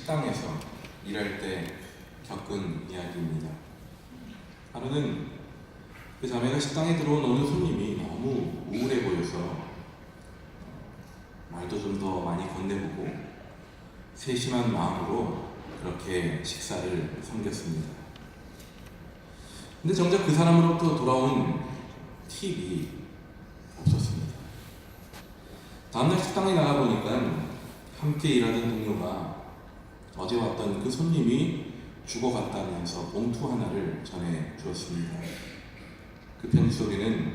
식당에서 일할 때 겪은 이야기입니다. 하루는 그 자매가 식당에 들어온 어느 손님이 너무 우울해 보여서 말도 좀 더 많이 건네보고 세심한 마음으로 그렇게 식사를 섬겼습니다. 근데 정작 그 사람으로부터 돌아온 팁이 없었습니다. 다음날 식당에 나가보니까 함께 일하던 동료가 어제 왔던 그 손님이 죽어갔다면서 봉투 하나를 전해주었습니다. 그 편지 속에는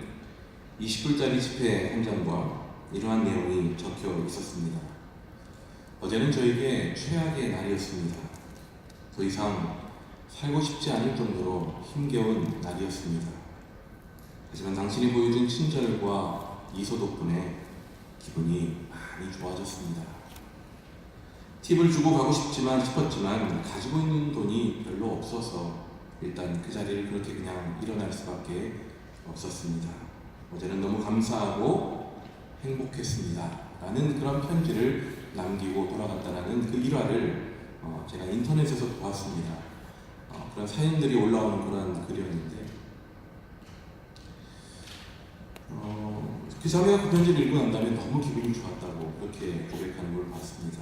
20불짜리 지폐 한 장과 이러한 내용이 적혀 있었습니다. 어제는 저에게 최악의 날이었습니다. 더 이상 살고 싶지 않을 정도로 힘겨운 날이었습니다. 하지만 당신이 보여준 친절과 이소 덕분에 기분이 많이 좋아졌습니다. 팁을 주고 가고 싶었지만 가지고 있는 돈이 별로 없어서 일단 그 자리를 그렇게 그냥 일어날 수밖에 없었습니다. 어제는 너무 감사하고 행복했습니다 라는 그런 편지를 남기고 돌아갔다는 그 일화를 제가 인터넷에서 보았습니다. 그런 사연들이 올라오는 그런 글이었는데 그 자매가 그 편지를 읽고 난 다음에 너무 기분이 좋았다고 그렇게 고백하는 걸 봤습니다.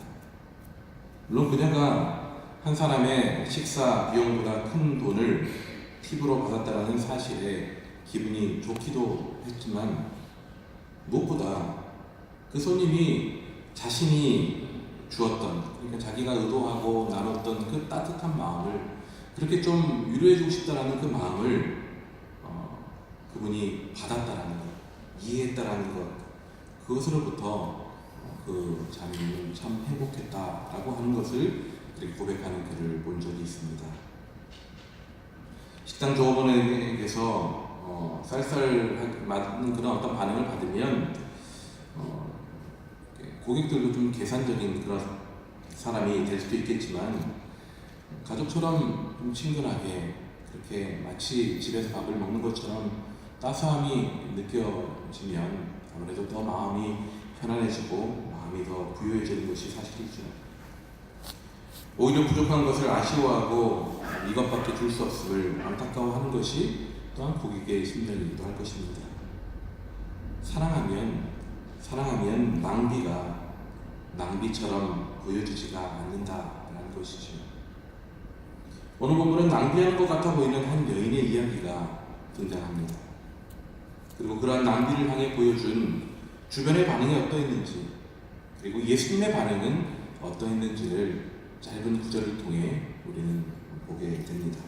물론 그녀가 한 사람의 식사 비용보다 큰 돈을 팁으로 받았다는 사실에 기분이 좋기도 했지만 무엇보다 그 손님이 자신이 주었던, 그러니까 자기가 의도하고 나눴던 그 따뜻한 마음을 그렇게 좀 위로해주고 싶다라는 그 마음을 그분이 받았다라는 것, 이해했다라는 것, 그것으로부터 그 자매는 참 행복했다라고 하는 것을 그렇게 고백하는 글을 본 적이 있습니다. 식당 조업원에게서 쌀쌀 맞는 그런 어떤 반응을 받으면 고객들도 좀 계산적인 그런 사람이 될 수도 있겠지만 가족처럼 좀 친근하게 그렇게 마치 집에서 밥을 먹는 것처럼 따스함이 느껴지면 아무래도 더 마음이 편안해지고 마음이 더 부유해지는 것이 사실이죠. 오히려 부족한 것을 아쉬워하고 이것밖에 줄 수 없음을 안타까워하는 것이 또한 고객의 심정이기도 할 것입니다. 사랑하면 낭비가 낭비처럼 보여지지가 않는다라는 것이죠. 오늘 본문은 낭비하는 것 같아 보이는 한 여인의 이야기가 등장합니다. 그리고 그러한 낭비를 향해 보여준 주변의 반응이 어떠했는지, 그리고 예수님의 반응은 어떠했는지를 짧은 구절을 통해 우리는 보게 됩니다.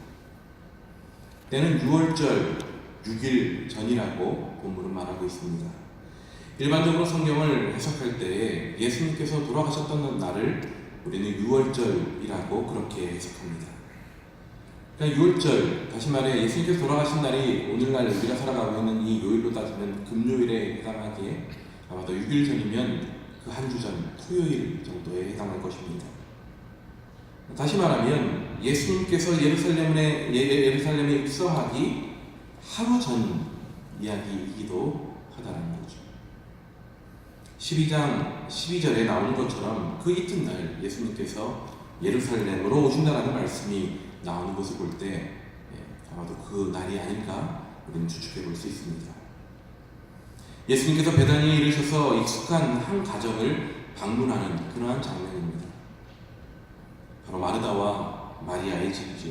때는 6월절 6일 전이라고 본문은 말하고 있습니다. 일반적으로 성경을 해석할 때에 예수님께서 돌아가셨던 날을 우리는 6월절이라고 그렇게 해석합니다. 그러니까 6월절, 다시 말해 예수님께서 돌아가신 날이 오늘날 우리가 살아가고 있는 이 요일로 따지면 금요일에 해당하기에 아마도 6일 전이면 그 한 주 전, 토요일 정도에 해당할 것입니다. 다시 말하면 예수님께서 예루살렘에 입성하기 하루 전 이야기이기도 하다는 거죠. 12장 12절에 나오는 것처럼 그 이튿날 예수님께서 예루살렘으로 오신다라는 말씀이 나오는 것을 볼 때 아마도 그 날이 아닐까 우리는 추측해 볼 수 있습니다. 예수님께서 베다니에 이르셔서 익숙한 한 가정을 방문하는 그러한 장면입니다. 바로 마르다와 마리아의 집이죠.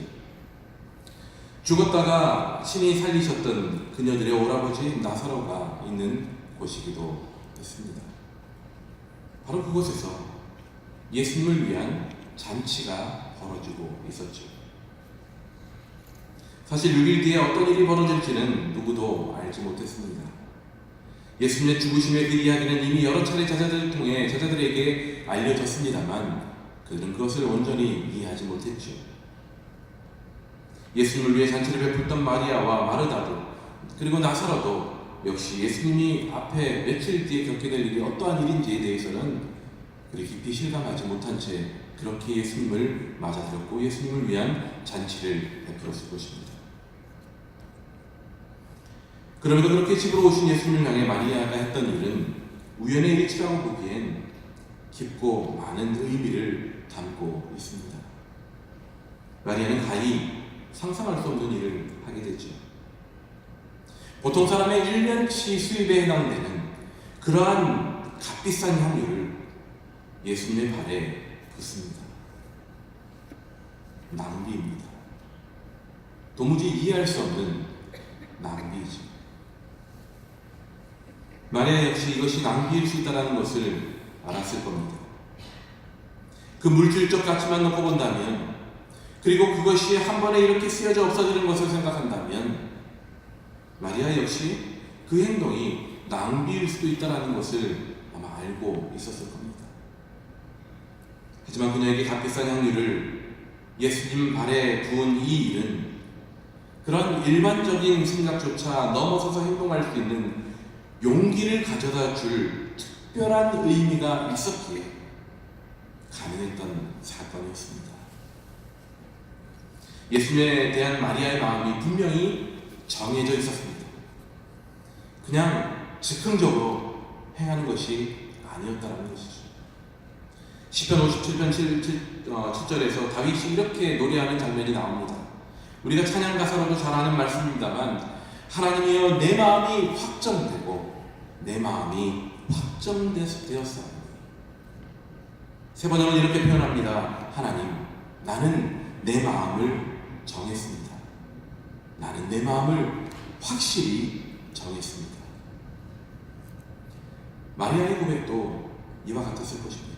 죽었다가 신이 살리셨던 그녀들의 오라버지 나사로가 있는 곳이기도 했습니다. 바로 그곳에서 예수님을 위한 잔치가 벌어지고 있었죠. 사실 6일 뒤에 어떤 일이 벌어질지는 누구도 알지 못했습니다. 예수님의 죽으심의 그 이야기는 이미 여러 차례 제자들을 통해 제자들에게 알려졌습니다만 그들은 그것을 온전히 이해하지 못했죠. 예수님을 위해 잔치를 베풀던 마리아와 마르다도 그리고 나사로도 역시 예수님이 앞에 며칠 뒤에 겪게 될 일이 어떠한 일인지에 대해서는 그리 깊이 실감하지 못한 채 그렇게 예수님을 맞아들였고 예수님을 위한 잔치를 베풀었을 것입니다. 그럼에도 그렇게 집으로 오신 예수님을 향해 마리아가 했던 일은 우연의 일치라고 보기엔 깊고 많은 의미를 담고 있습니다. 마리아는 가히 상상할 수 없는 일을 하게 되죠. 보통 사람의 1년치 수입에 해당되는 그러한 값비싼 향유를 예수님의 발에 붓습니다. 낭비입니다. 도무지 이해할 수 없는 낭비이죠. 마리아 역시 이것이 낭비일 수 있다는 것을 알았을 겁니다. 그 물질적 가치만 놓고 본다면, 그리고 그것이 한 번에 이렇게 쓰여져 없어지는 것을 생각한다면 마리아 역시 그 행동이 낭비일 수도 있다는 것을 아마 알고 있었을 겁니다. 하지만 그녀에게 값비싼 향유를 예수님 발에 부은 이 일은 그런 일반적인 생각조차 넘어서서 행동할 수 있는 용기를 가져다 줄 특별한 의미가 있었기에 가능했던 사건이었습니다. 예수님에 대한 마리아의 마음이 분명히 정해져 있었습니다. 그냥 즉흥적으로 행하는 것이 아니었다는 것이죠. 시편 57편 7절에서 다윗이 이렇게 노래하는 장면이 나옵니다. 우리가 찬양 가사로도 잘 아는 말씀입니다만, 하나님이여 내 마음이 확정되고 내 마음이 확정되었사오니. 세 번역은 이렇게 표현합니다. 하나님, 나는 내 마음을 정했습니다. 나는 내 마음을 확실히 정했습니다. 마리아의 고백도 이와 같았을 것입니다.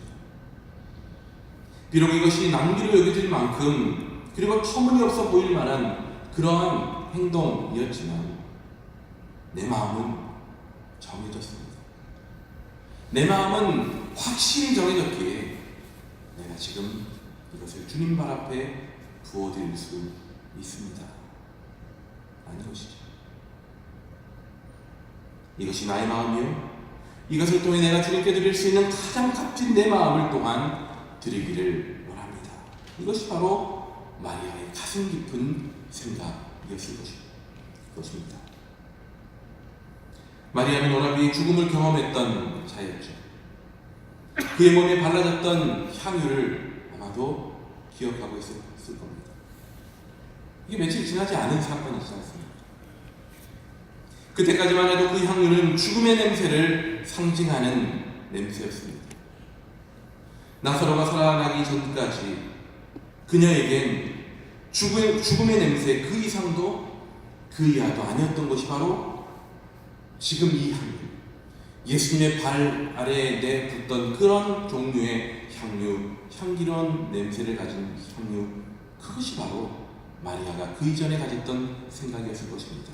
비록 이것이 낭비로 여겨질 만큼, 그리고 터무니없어 보일 만한 그러한 행동이었지만 내 마음은 정해졌습니다. 내 마음은 확실히 정해졌기에 내가 지금 이것을 주님 발 앞에 부어드릴 수 있습니다. 라는 것이죠. 이것이 나의 마음이요, 이것을 통해 내가 주님께 드릴 수 있는 가장 값진 내 마음을 또한 드리기를 원합니다. 이것이 바로 마리아의 가슴 깊은 생각이었을 것입니다. 마리아는 오라비의 죽음을 경험했던 자였죠. 그의 몸에 발라졌던 향유를 아마도 기억하고 있을 겁니다. 이게 며칠 지나지 않은 사건이지 않습니까? 그때까지만 해도 그 향유는 죽음의 냄새를 상징하는 냄새였습니다. 나사로가 살아나기 전까지 그녀에겐 죽음의 냄새 그 이상도 그 이하도 아니었던 것이 바로 지금 이 향유, 예수님의 발 아래에 내붙던 그런 종류의 향유, 향기로운 냄새를 가진 향유, 그것이 바로 마리아가 그 이전에 가졌던 생각이었을 것입니다.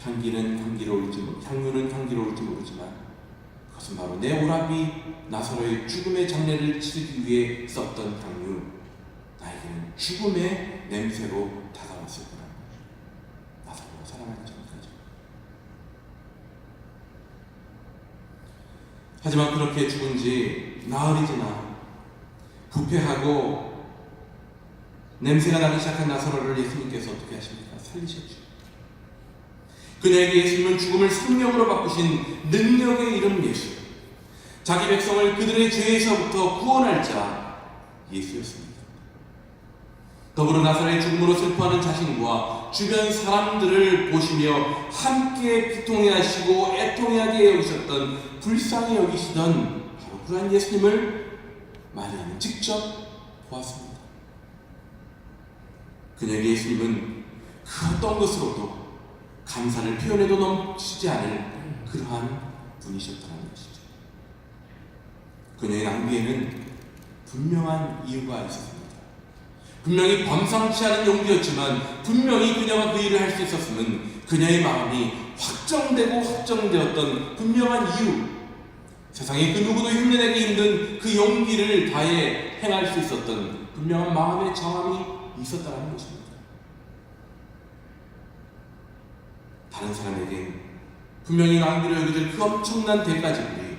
향유는 향기로울지 모르지만 그것은 바로 내 오라비 나사로의 죽음의 장례를 치르기 위해 썼던 향유, 나에게는 죽음의 냄새로 다가왔을 거라는 거죠. 나사로가 살아나기 전까지. 하지만 그렇게 죽은 지 나흘이 지나 부패하고 냄새가 나기 시작한 나사로를 예수님께서 어떻게 하십니까? 살리셨죠. 그녀에게 예수님은 죽음을 생명으로 바꾸신 능력의 이름 예수, 자기 백성을 그들의 죄에서부터 구원할 자 예수였습니다. 더불어 나사로의 죽음으로 슬퍼하는 자신과 주변 사람들을 보시며 함께 비통해하시고 애통하게 여기셨던, 불쌍히 여기시던 바로 그러한 예수님을 마리아는 직접 보았습니다. 그녀에게 예수님은 그 어떤 것으로도 감사를 표현해도 넘치지 않을 그러한 분이셨다는 것이죠. 그녀의 낭비에는 분명한 이유가 있었습니다. 분명히 범상치 않은 용기였지만 분명히 그녀가 그 일을 할 수 있었음은 그녀의 마음이 확정되었던 분명한 이유, 세상에 그 누구도 흉내내기 힘든 그 용기를 다해 행할 수 있었던 분명한 마음의 정함이 있었다는 것입니다. 다른 사람에겐 분명히 낭비로 여겨질 그 엄청난 대가지불이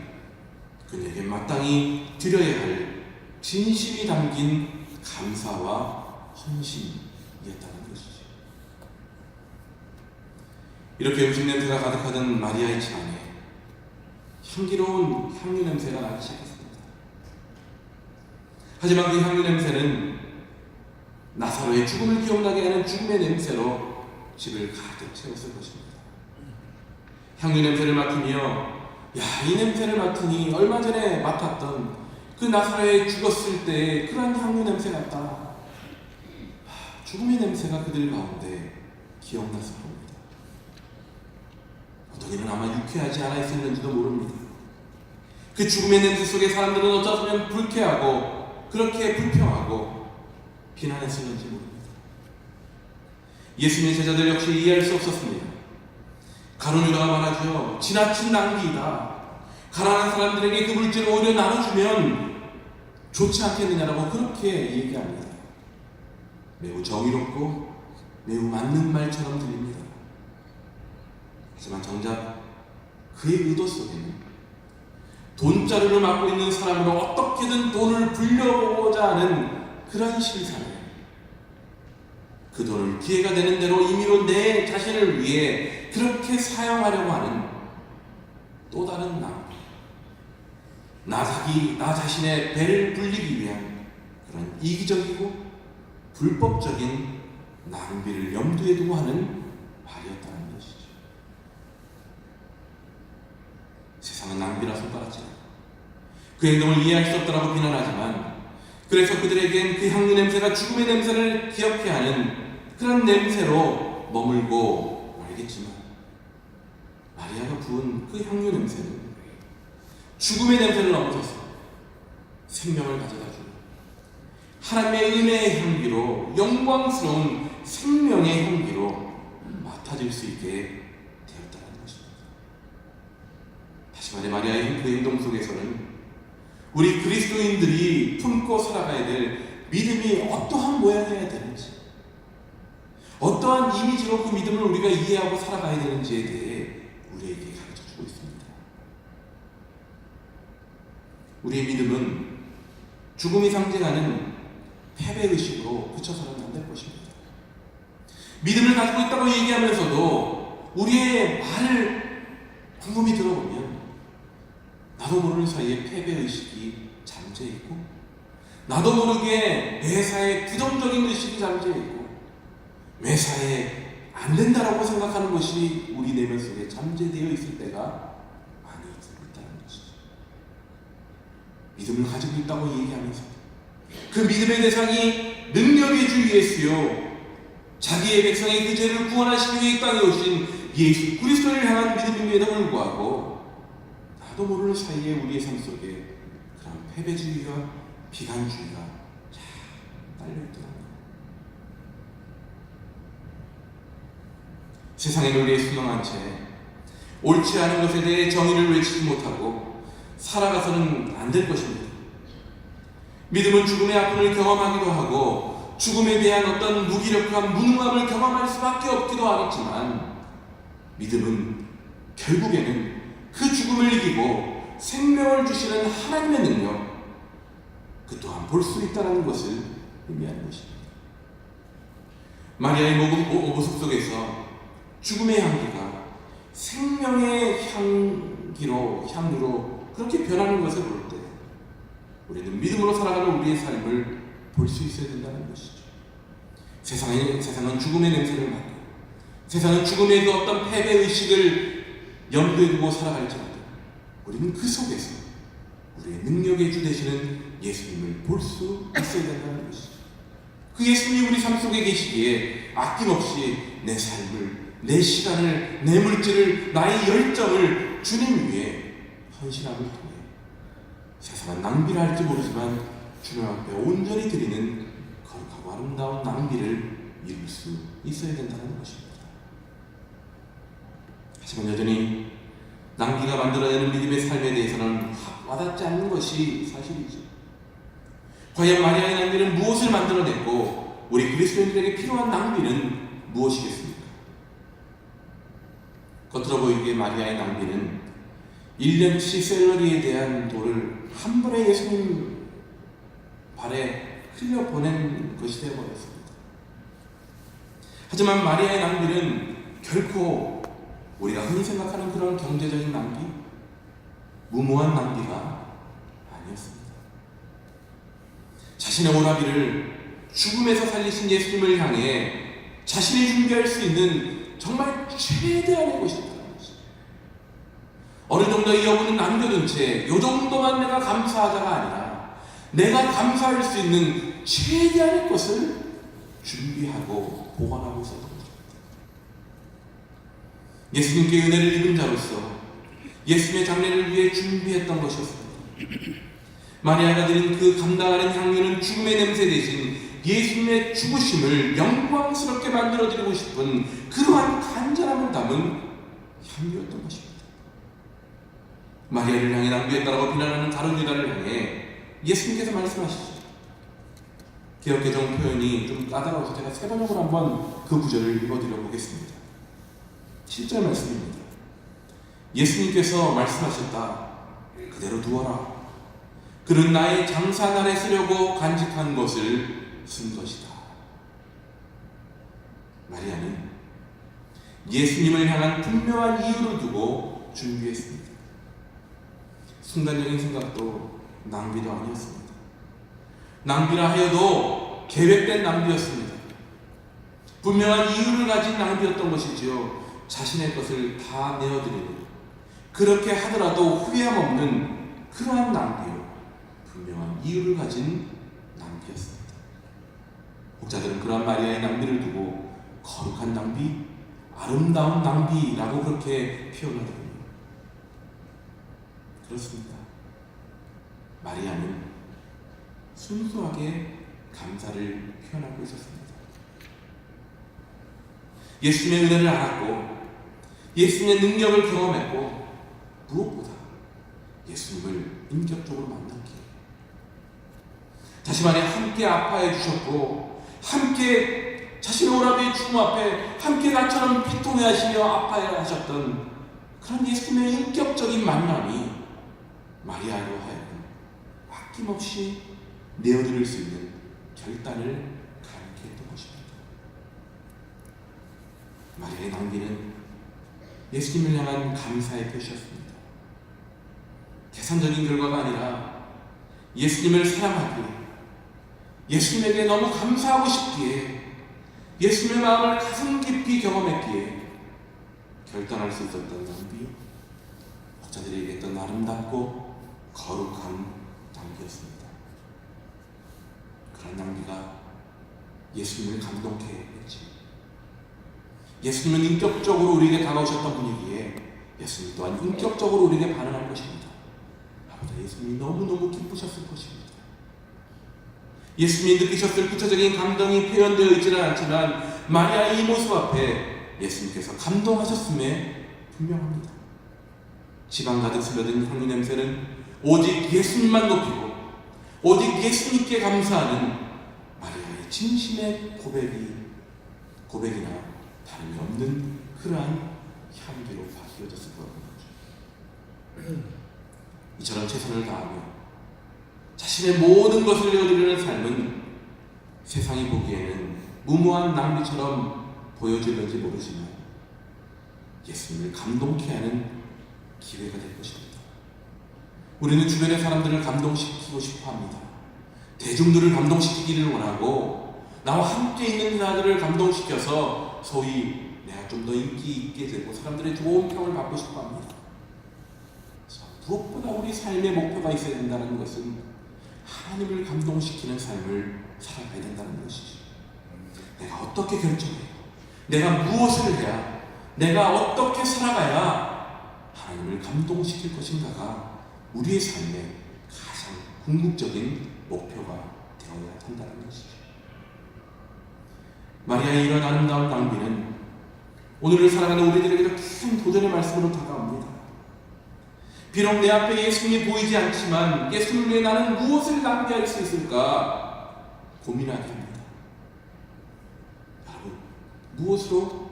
그녀에게 마땅히 드려야 할 진심이 담긴 감사와 헌신이었다는 것이죠. 이렇게 음식 냄새가 가득하던 마리아의 집 안에 향기로운 향유 냄새가 나기 시작했습니다. 하지만 그 향유 냄새는 나사로의 죽음을 기억나게 하는 죽음의 냄새로 집을 가득 채웠을 것입니다. 향유 냄새를 맡으며 이 냄새를 맡으니 얼마 전에 맡았던 그 나사로의 죽었을 때의 그런 향유 냄새 같다. 죽음의 냄새가 그들 가운데 기억났을 겁니다. 어떤 이는 아마 유쾌하지 않아 있었는지도 모릅니다. 그 죽음의 냄새 속에 사람들은 어쩌면 불쾌하고 그렇게 불평하고 비난했었는지 모릅니다. 예수님의 제자들 역시 이해할 수 없었습니다. 가룟 유다가 말하죠. 지나친 낭비이다. 가난한 사람들에게 그 물질을 오히려 나눠주면 좋지 않겠느냐라고 그렇게 얘기합니다. 매우 정의롭고 매우 맞는 말처럼 들립니다. 하지만 정작 그의 의도 속에는 돈자루를 맡고 있는 사람으로 어떻게든 돈을 불려보고자 하는 그런 실상에 그 돈을 기회가 되는 대로 임의로 내 자신을 위해 그렇게 사용하려고 하는 또 다른 나 자신의 배를 불리기 위한 그런 이기적이고 불법적인 낭비를 염두에 두고 하는 말이었다는 것이죠. 세상은 낭비라 손가락질하고 그 행동을 이해할 수 없다라고 비난하지만 그래서 그들에겐 그 향유 냄새가 죽음의 냄새를 기억해 하는 그런 냄새로 머물고 말겠지만 마리아가 부은 그 향유 냄새는 죽음의 냄새를 넘어서서 생명을 가져다 주는 하나님의 은혜의 향기로 영광스러운 생명의 향기로 맡아질 수 있게 되었다는 것입니다. 다시 말해 마리아의 그 행동 속에서는 우리 그리스도인들이 품고 살아가야 될 믿음이 어떠한 모양이어야 되는지, 어떠한 이미지로 그 믿음을 우리가 이해하고 살아가야 되는지에 대해 우리에게 가르쳐주고 있습니다. 우리의 믿음은 죽음이 상징하는 패배의식으로 그쳐서는 안 될 것입니다. 믿음을 가지고 있다고 얘기하면서도 우리의 말을 곰곰이 들어보면 나도 모르는 사이에 패배의식이 잠재있고 나도 모르게 매사에 부정적인 의식이 잠재있고 매사에 안 된다라고 생각하는 것이 우리 내면 속에 잠재되어 있을 때가 많이 있다는 것이죠. 믿음을 가지고 있다고 얘기하면서 그 믿음의 대상이 능력의 주 예수요 자기의 백성의 그 죄를 구원하시기 위해 이 땅에 오신 예수 그리스도를 향한 믿음임에도 불구하고 나도 모르는 사이에 우리의 삶 속에 그런 패배주의와 비관주의가 잘 딸려있더랍니다. 세상의 논리에 순응한 채 옳지 않은 것에 대해 정의를 외치지 못하고 살아가서는 안 될 것입니다. 믿음은 죽음의 아픔을 경험하기도 하고 죽음에 대한 어떤 무기력함, 무능함을 경험할 수밖에 없기도 하겠지만 믿음은 결국에는 그 죽음을 이기고 생명을 주시는 하나님의 능력 그 또한 볼 수 있다는 것을 의미하는 것입니다. 마리아의 모습 속에서 죽음의 향기가 생명의 향유로 그렇게 변하는 것을 볼 때 우리는 믿음으로 살아가는 우리의 삶을 볼 수 있어야 된다는 것이죠. 세상은 죽음의 냄새를 맡고 세상은 죽음의 그 어떤 패배의식을 염두에 두고 살아갈지라도 우리는 그 속에서 우리의 능력의 주 되시는 예수님을 볼 수 있어야 된다는 것이죠. 그 예수님이 우리 삶 속에 계시기에 아낌없이 내 삶을, 내 시간을, 내 물질을, 나의 열정을 주님 위에 헌신함을 통해 세상은 낭비를 할지 모르지만 주님 앞에 온전히 드리는 거룩하고 아름다운 낭비를 이룰 수 있어야 된다는 것입니다. 하지만 여전히 낭비가 만들어내는 믿음의 삶에 대해서는 와닿지 않는 것이 사실이죠. 과연 마리아의 낭비는 무엇을 만들어냈고 우리 그리스도인들에게 필요한 낭비는 무엇이겠습니까? 겉으로 보이기에 마리아의 낭비는 1년치 샐러리에 대한 돌을 한 번에 예수님 발에 흘려보낸 것이 되어버렸습니다. 하지만 마리아의 낭비는 결코 우리가 흔히 생각하는 그런 경제적인 낭비, 무모한 낭비가 아니었습니다. 자신의 오라비를 죽음에서 살리신 예수님을 향해 자신이 준비할 수 있는 정말 최대한의 것이 있다는 것이죠. 어느 정도의 여부는 남겨둔 채 요 정도만 내가 감사하자가 아니라 내가 감사할 수 있는 최대한의 것을 준비하고 보관하고 있었던 것입니다. 예수님께 은혜를 입은 자로서 예수님의 장례를 위해 준비했던 것이었습니다. 마리아가 드린 그 감당하는 향유는 죽음의 냄새 대신 예수님의 죽으심을 영광스럽게 만들어드리고 싶은 그러한 간절함을 담은 향유였던 것입니다. 마리아를 향해 낭비했다라고 비난하는 다른 유다를 향해 예수님께서 말씀하시죠. 개역개정 표현이 좀 까다로워서 제가 세 번역으로 한번 그 구절을 읽어드려 보겠습니다. 7절 말씀입니다. 예수님께서 말씀하셨다. 그대로 두어라. 그는 나의 장사날에 쓰려고 간직한 것을 쓴 것이다. 마리아는 예수님을 향한 분명한 이유를 두고 준비했습니다. 순간적인 생각도 낭비도 아니었습니다. 낭비라 하여도 계획된 낭비였습니다. 분명한 이유를 가진 낭비였던 것이지요. 자신의 것을 다 내어드리고 그렇게 하더라도 후회함 없는 그러한 낭비요. 분명한 이유를 가진 낭비였습니다. 목자들은 그러한 마리아의 낭비를 두고 거룩한 낭비, 아름다운 낭비라고 그렇게 표현하더군요. 그렇습니다. 마리아는 순수하게 감사를 표현하고 있었습니다. 예수님의 은혜를 알았고 예수님의 능력을 경험했고 무엇보다 예수님을 인격적으로 만났기에 자신 안에 함께 아파해 주셨고 함께 자신의 오라비의 죽음 앞에 함께 나처럼 비통해하시며 아파해 하셨던 그런 예수님의 인격적인 만남이 마리아로 하여금 아낌없이 내어드릴 수 있는 결단을 가르게 했던 것입니다. 마리아의 낭비는 예수님을 향한 감사의 표시였습니다. 계산적인 결과가 아니라 예수님을 사랑하기에 예수님에게 너무 감사하고 싶기에 예수님의 마음을 가슴 깊이 경험했기에 결단할 수 있었던 낭비, 목자들이 얘기했던 아름답고 거룩한 낭비였습니다. 그런 낭비가 예수님을 감동케 했지. 예수님은 인격적으로 우리에게 다가오셨던 분이기에 예수님 또한 인격적으로 우리에게 반응할 것입니다. 아버지 예수님이 너무너무 기쁘셨을 것입니다. 예수님이 느끼셨을 구체적인 감동이 표현되어 있지는 않지만 마리아의 이 모습 앞에 예수님께서 감동하셨음에 분명합니다. 집안 가득 스며든 향유 냄새는 오직 예수님만 높이고 오직 예수님께 감사하는 마리아의 진심의 고백이나 다름이 없는 그러한 향기로 바뀌어졌을 거라는 거죠. 이처럼 최선을 다하며 자신의 모든 것을 내어드리는 삶은 세상이 보기에는 무모한 낭비처럼 보여질는지 모르지만 예수님을 감동케 하는 기회가 될 것입니다. 우리는 주변의 사람들을 감동시키고 싶어 합니다. 대중들을 감동시키기를 원하고 나와 함께 있는 자들을 감동시켜서 소위 내가 좀 더 인기 있게 되고 사람들의 좋은 평을 받고 싶어 합니다. 무엇보다 우리 삶의 목표가 있어야 된다는 것은 하나님을 감동시키는 삶을 살아가야 된다는 것이지. 내가 어떻게 결정해요? 내가 무엇을 해야? 내가 어떻게 살아가야 하나님을 감동시킬 것인가가 우리의 삶의 가장 궁극적인 목표가 되어야 한다는 것이죠. 마리아의 이런 아름다운 낭비는 오늘을 살아가는 우리들에게도 큰 도전의 말씀으로 다가옵니다. 비록 내 앞에 예수님이 보이지 않지만 예수님을 위해 나는 무엇을 낭비할 수 있을까 고민하게 합니다. 여러분, 무엇으로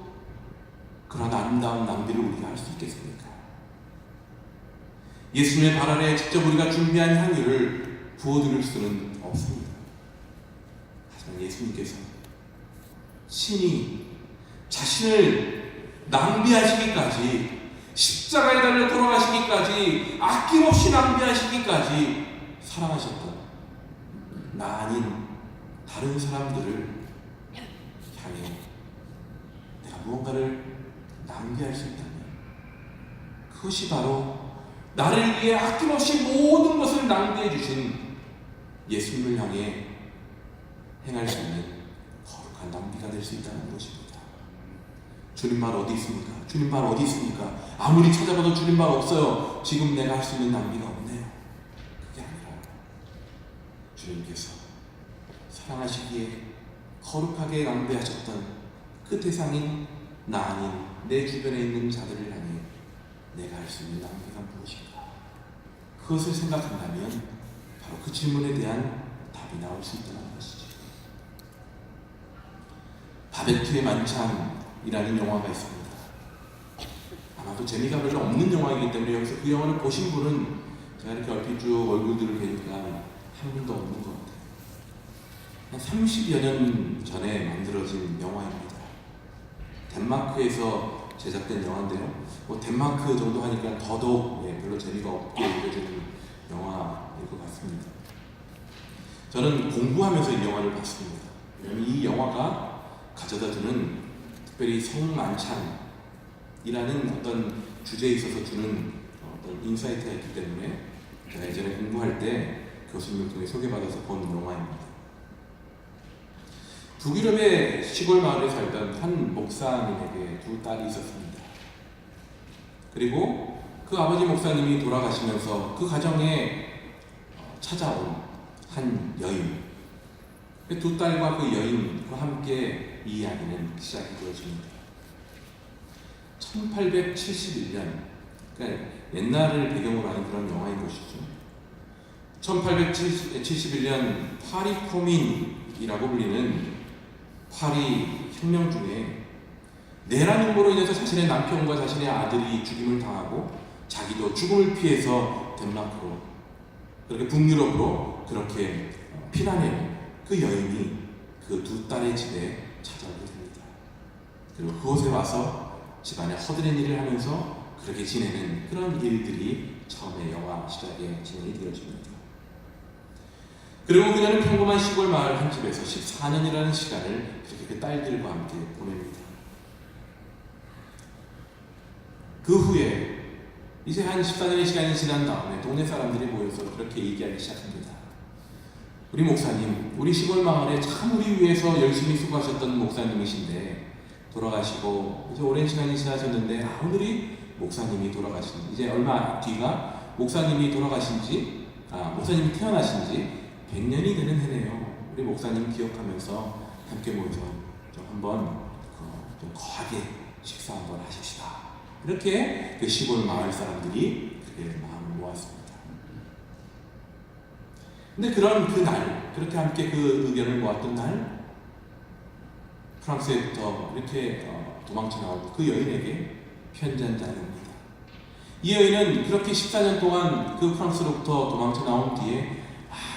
그런 아름다운 낭비를 우리가 할 수 있겠습니까? 예수님의 발 아래에 직접 우리가 준비한 향유를 부어드릴 수는 없습니다. 하지만 예수님께서 친히 자신을 낭비하시기까지 십자가에 달려 돌아가시기까지 아낌없이 낭비하시기까지 사랑하셨던 나 아닌 다른 사람들을 향해 내가 무언가를 낭비할 수 있다면 그것이 바로 나를 위해 아낌없이 모든 것을 낭비해 주신 예수님을 향해 행할 수 있는 거룩한 낭비가 될 수 있다는 것입니다. 주님 말 어디 있습니까? 주님 말 어디 있습니까? 아무리 찾아봐도 주님 말 없어요. 지금 내가 할 수 있는 낭비가 없네요. 그게 아니라 주님께서 사랑하시기에 거룩하게 낭비하셨던 그 대상인 나 아닌 내 주변에 있는 자들을 향해 내가 할 수 있는 낭비가 무엇인가? 그것을 생각한다면 바로 그 질문에 대한 답이 나올 수 있다는 것이죠. 바베큐의 만찬이라는 영화가 있습니다. 아마도 재미가 별로 없는 영화이기 때문에 여기서 그 영화를 보신 분은 제가 이렇게 얼핏 쭉 얼굴들을 보니까 한 분도 없는 것 같아요. 한 30여 년 전에 만들어진 영화입니다. 덴마크에서 제작된 영화인데요. 덴마크 정도 하니까 더더욱 별로 재미가 없게 느껴지는 영화일 것 같습니다. 저는 공부하면서 이 영화를 봤습니다. 왜냐하면 이 영화가 가져다주는 특별히 성만찬이라는 어떤 주제에 있어서 주는 어떤 인사이트가 있기 때문에 제가 예전에 공부할 때 교수님을 통해 소개받아서 본 영화입니다. 북유럽의 시골 마을에 살던 한 목사님에게 두 딸이 있었습니다. 그리고 그 아버지 목사님이 돌아가시면서 그 가정에 찾아온 한 여인, 두 딸과 그 여인과 함께 이 이야기는 시작이 되어집니다. 1871년, 그러니까 옛날을 배경으로 하는 그런 영화인 것이죠. 1871년 파리 코민이라고 불리는 파리 혁명 중에 내란 음모로 인해서 자신의 남편과 자신의 아들이 죽임을 당하고 자기도 죽음을 피해서 덴마크로 그렇게 북유럽으로 그렇게 피난해온 그 여인이 그 두 딸의 집에 찾아오게 됩니다. 그리고 그곳에 와서 집안에 허드렛 일을 하면서 그렇게 지내는 그런 일들이 처음에 영화 시작에 진행이 되어집니다. 그리고 그녀는 평범한 시골 마을 한 집에서 14년이라는 시간을 그렇게 그 딸들과 함께 보냅니다. 그 후에 이제 한 14년의 시간이 지난 다음에 동네 사람들이 모여서 그렇게 얘기하기 시작합니다. 우리 목사님, 우리 시골 마을에 참 우리 위해서 열심히 수고하셨던 목사님이신데 돌아가시고 이제 오랜 시간이 지나셨는데 오늘이 목사님이 돌아가신 이제 얼마 뒤가 목사님이 돌아가신지 목사님이 태어나신지 100년이 되는 해네요. 우리 목사님 기억하면서 함께 모여서 좀 한번 좀 거하게 식사 한번 하십시다. 이렇게 그 시골 마을 사람들이 그렇게 마음을 모았습니다. 근데 그런 그날, 그렇게 함께 그 의견을 모았던 날, 프랑스에부터 이렇게 도망쳐 나온 그 여인에게 편지 한 장이 옵니다. 이 여인은 그렇게 14년 동안 그 프랑스로부터 도망쳐 나온 뒤에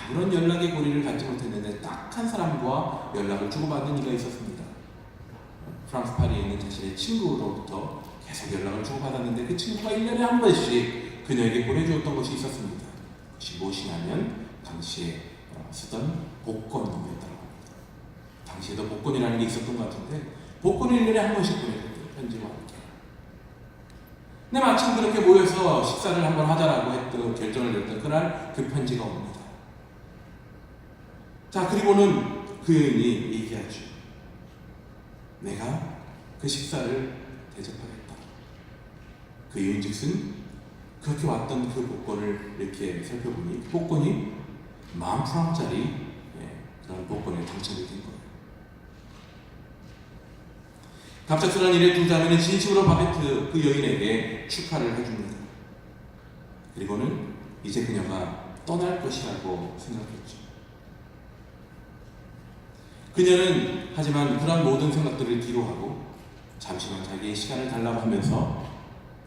아무런 연락의 고리를 갖지 못했는데 딱 한 사람과 연락을 주고받는 이가 있었습니다. 프랑스 파리에 있는 자신의 친구로부터 계속 연락을 주고받았는데 그 친구가 1년에 한 번씩 그녀에게 보내주었던 것이 있었습니다. 그것이 무엇이냐면 당시에 쓰던 복권이었다고 합니다. 당시에도 복권이라는 게 있었던 것 같은데 복권을 1년에 한 번씩 보내줬대요. 편지와 함께. 근데 마침 그렇게 모여서 식사를 한번 하자라고 했던 결정을 내렸던 그날 그 편지가 옵니다. 자, 그리고는 그 여인이 얘기하죠. 내가 그 식사를 대접하겠다. 그 여인즉슨 그렇게 왔던 그 복권을 이렇게 살펴보니 그 복권이 10,000프랑짜리 그런 복권에 당첨이 된 거예요. 갑작스러운 일에 두 자매는 진심으로 바베트 그 여인에게 축하를 해줍니다. 그리고는 이제 그녀가 떠날 것이라고 생각했죠. 그녀는 하지만 그런 모든 생각들을 뒤로하고 잠시만 자기의 시간을 달라고 하면서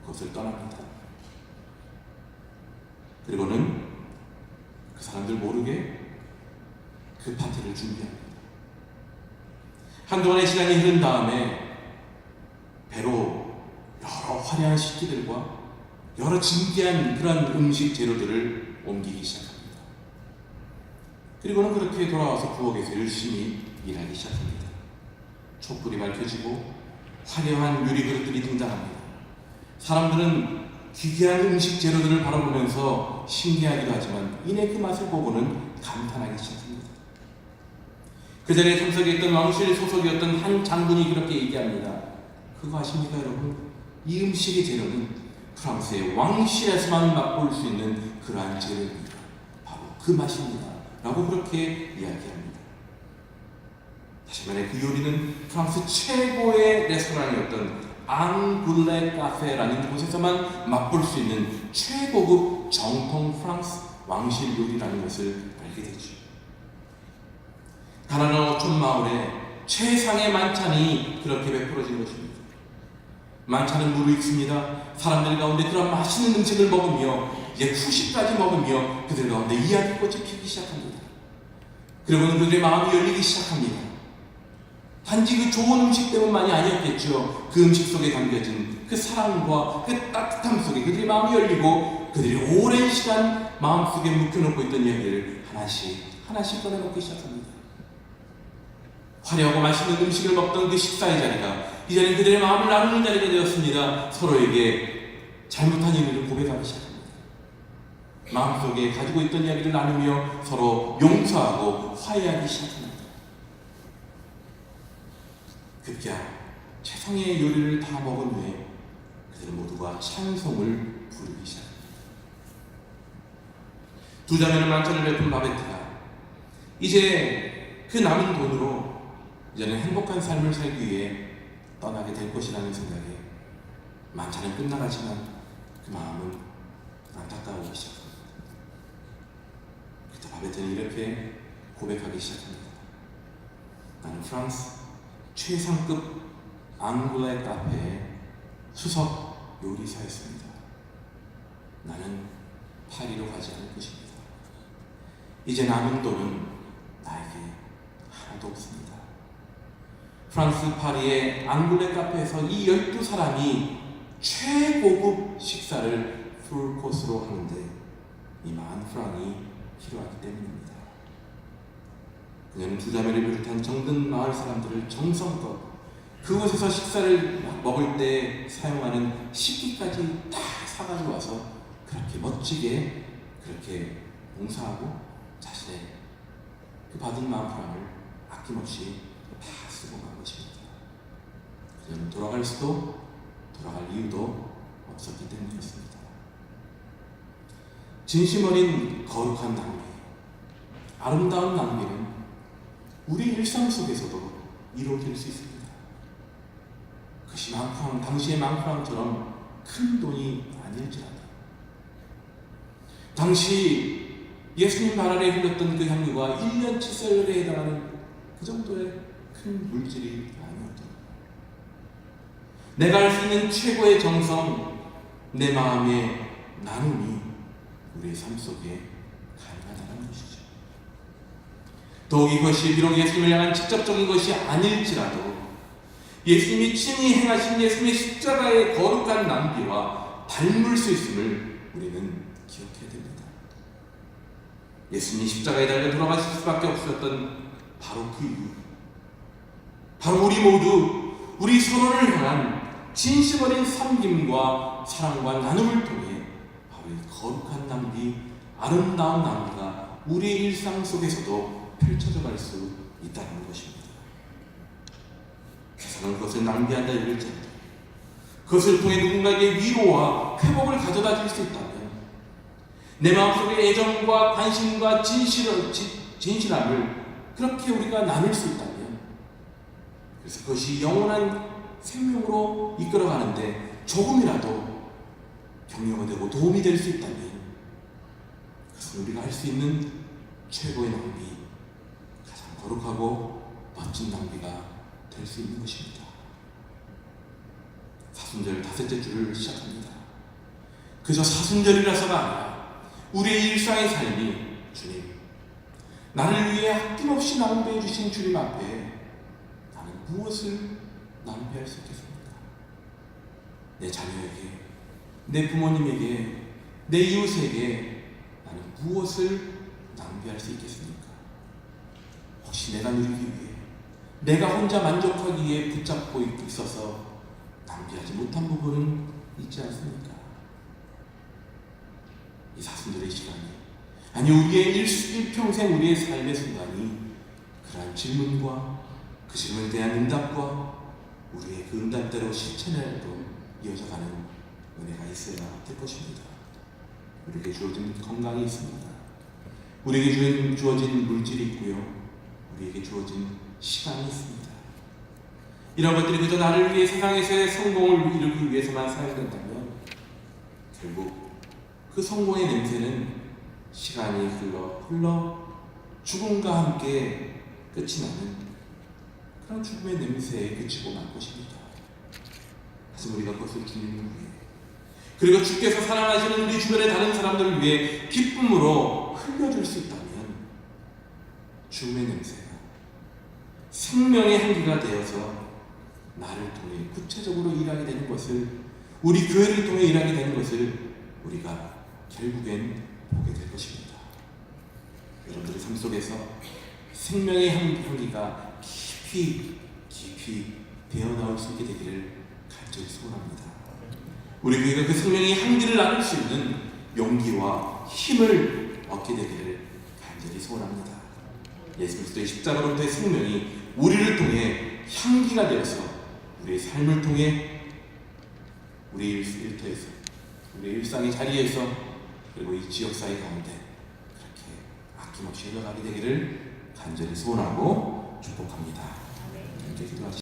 그것을 떠납니다. 그리고는 그 사람들 모르게 그 파티를 준비합니다. 한동안의 시간이 흐른 다음에 배로 여러 화려한 식기들과 여러 진귀한 그런 음식 재료들을 옮기기 시작합니다. 그리고는 그렇게 돌아와서 부엌에서 열심히 일하기 시작합니다. 촛불이 밝혀지고 화려한 유리 그릇들이 등장합니다. 사람들은 귀귀한 음식 재료들을 바라보면서 신기하기도 하지만 이내 그 맛을 보고는 감탄하기 시작합니다. 그 자리에 참석했던 왕실 소속이었던 한 장군이 그렇게 얘기합니다. 그거 아십니까 여러분? 이 음식의 재료는 프랑스의 왕실에서만 맛볼 수 있는 그러한 재료입니다. 바로 그 맛입니다. 라고 그렇게 이야기합니다. 다시 말해 그 요리는 프랑스 최고의 레스토랑이었던 앙글레 카페라는 곳에서만 맛볼 수 있는 최고급 정통 프랑스 왕실 요리라는 것을 알게 되죠. 가나안 어촌 마을에 최상의 만찬이 그렇게 베풀어진 것입니다. 만찬은 무르익습니다. 사람들 가운데 그런 맛있는 음식을 먹으며 이제 후식까지 먹으며 그들 가운데 이야기꽃이 피기 시작합니다. 그리고는 그들의 마음이 열리기 시작합니다. 단지 그 좋은 음식 때문만이 아니었겠죠. 그 음식 속에 담겨진 그 사랑과 그 따뜻함 속에 그들의 마음이 열리고 그들이 오랜 시간 마음속에 묵혀놓고 있던 이야기를 하나씩 꺼내놓기 시작합니다. 화려하고 맛있는 음식을 먹던 그 식사의 자리가 이제는 그들의 마음을 나누는 자리가 되었습니다. 서로에게 잘못한 일을 고백하기 시작합니다. 마음속에 가지고 있던 이야기를 나누며 서로 용서하고 화해하기 시작합니다. 급기야 최상의 요리를 다 먹은 후에 그들 모두가 찬송을 부르기 시작합니다. 두 자매는 만찬을 베푼 바베트가 이제 그 남은 돈으로 이제는 행복한 삶을 살기 위해 떠나게 될 것이라는 생각에 만찬은 끝나가지만 그 마음은 안타까워지기 시작합니다. 그때 바베트는 이렇게 고백하기 시작합니다. 나는 프랑스 최상급 앙글레 카페의 수석 요리사였습니다. 나는 파리로 가지 않을 것입니다. 이제 남은 돈은 나에게 하나도 없습니다. 프랑스 파리의 앙글레 카페에서 이 12사람이 최고급 식사를 풀코스로 하는데 이 10,000프랑이 필요하기 때문입니다. 그녀는 두 자매를 비롯한 정든 마을 사람들을 정성껏 그곳에서 식사를 먹을 때 사용하는 식기까지 다 사가지고 와서 그렇게 멋지게 그렇게 봉사하고 자신의 그 받은 10,000프랑을 아낌없이 다 쓰고 간 것입니다. 그녀는 돌아갈 수도 돌아갈 이유도 없었기 때문이었습니다. 진심 어린 거룩한 낭비, 아름다운 낭비는 우리 일상 속에서도 이루어질 수 있습니다. 그것이 10,000프랑, 당시의 10,000프랑처럼 큰 돈이 아닐지라도 당시 예수님 발 아래 흘렸던 그 향유가 1년치 셀러리에 해당하는 그 정도의 큰 물질이 아니었다. 내가 할 수 있는 최고의 정성, 내 마음의 나눔이 우리의 삶 속에 가능하다는 것이죠. 더욱 이것이 비록 예수님을 향한 직접적인 것이 아닐지라도 예수님이 친히 행하신 예수님의 십자가의 거룩한 낭비와 닮을 수 있음을 우리는 기억해야 됩니다. 예수님이 십자가에 달려 돌아가실 수밖에 없었던 바로 그 이유, 바로 우리 모두 우리 서로를 향한 진심 어린 섬김과 사랑과 나눔을 통해 바로 이 거룩한 낭비, 아름다운 낭비가 우리의 일상 속에서도 펼쳐져 갈 수 있다는 것입니다. 세상은 그것을 낭비한다 이럴지라도 그것을 통해 누군가에게 위로와 회복을 가져다 줄 수 있다면 내 마음속의 애정과 관심과 진실함을 그렇게 우리가 나눌 수 있다면 그래서 그것이 영원한 생명으로 이끌어가는데 조금이라도 격려가 되고 도움이 될 수 있다면 그것은 우리가 할 수 있는 최고의 낭비, 가장 거룩하고 멋진 낭비가 될 수 있는 것입니다. 사순절 5째 주를 시작합니다. 그저 사순절이라서가 아니라 우리의 일상의 삶이 주님, 나를 위해 아낌없이 낭비해 주신 주님 앞에 나는 무엇을 낭비할 수 있겠습니까? 내 자녀에게, 내 부모님에게, 내 이웃에게 나는 무엇을 낭비할 수 있겠습니까? 마치 내가 누리기 위해, 내가 혼자 만족하기 위해 붙잡고 있어서 낭비하지 못한 부분은 있지 않습니까? 이 사순절의 시간이, 아니 우리의 일평생 우리의 삶의 순간이 그러한 질문과 그 질문에 대한 응답과 우리의 그 응답대로 실천으로 이어져가는 은혜가 있어야 될 것입니다. 우리에게 주어진 건강이 있습니다. 우리에게 주어진 물질이 있고요. 우리에게 주어진 시간이 있습니다. 이런 것들이 그저 나를 위해 세상에서의 성공을 이루기 위해서만 사용된다면 결국 그 성공의 냄새는 시간이 흘러 죽음과 함께 끝이 나는 그런 죽음의 냄새에 그치고 말 것입니다. 하지만 우리가 그것을 주님을 위해, 그리고 주께서 사랑하시는 우리 주변의 다른 사람들을 위해 기쁨으로 흘려줄 수 있다면 죽음의 냄새가 생명의 향기가 되어서 나를 통해 구체적으로 일하게 되는 것을, 우리 교회를 통해 일하게 되는 것을 우리가 결국엔 보게 될 것입니다. 여러분들의 삶 속에서 생명의 향기가 깊이 배어나올 수 있게 되기를 간절히 소원합니다. 우리 교회가 그 생명의 향기를 나눌 수 있는 용기와 힘을 얻게 되기를 간절히 소원합니다. 예수 그리스도의 십자가로부터의 생명이 우리를 통해 향기가 되어서 우리의 삶을 통해 우리 일터에서, 우리 일상의 자리에서, 그리고 이 지역사회 가운데 그렇게 아낌없이 흘러가게 되기를 간절히 소원하고 축복합니다.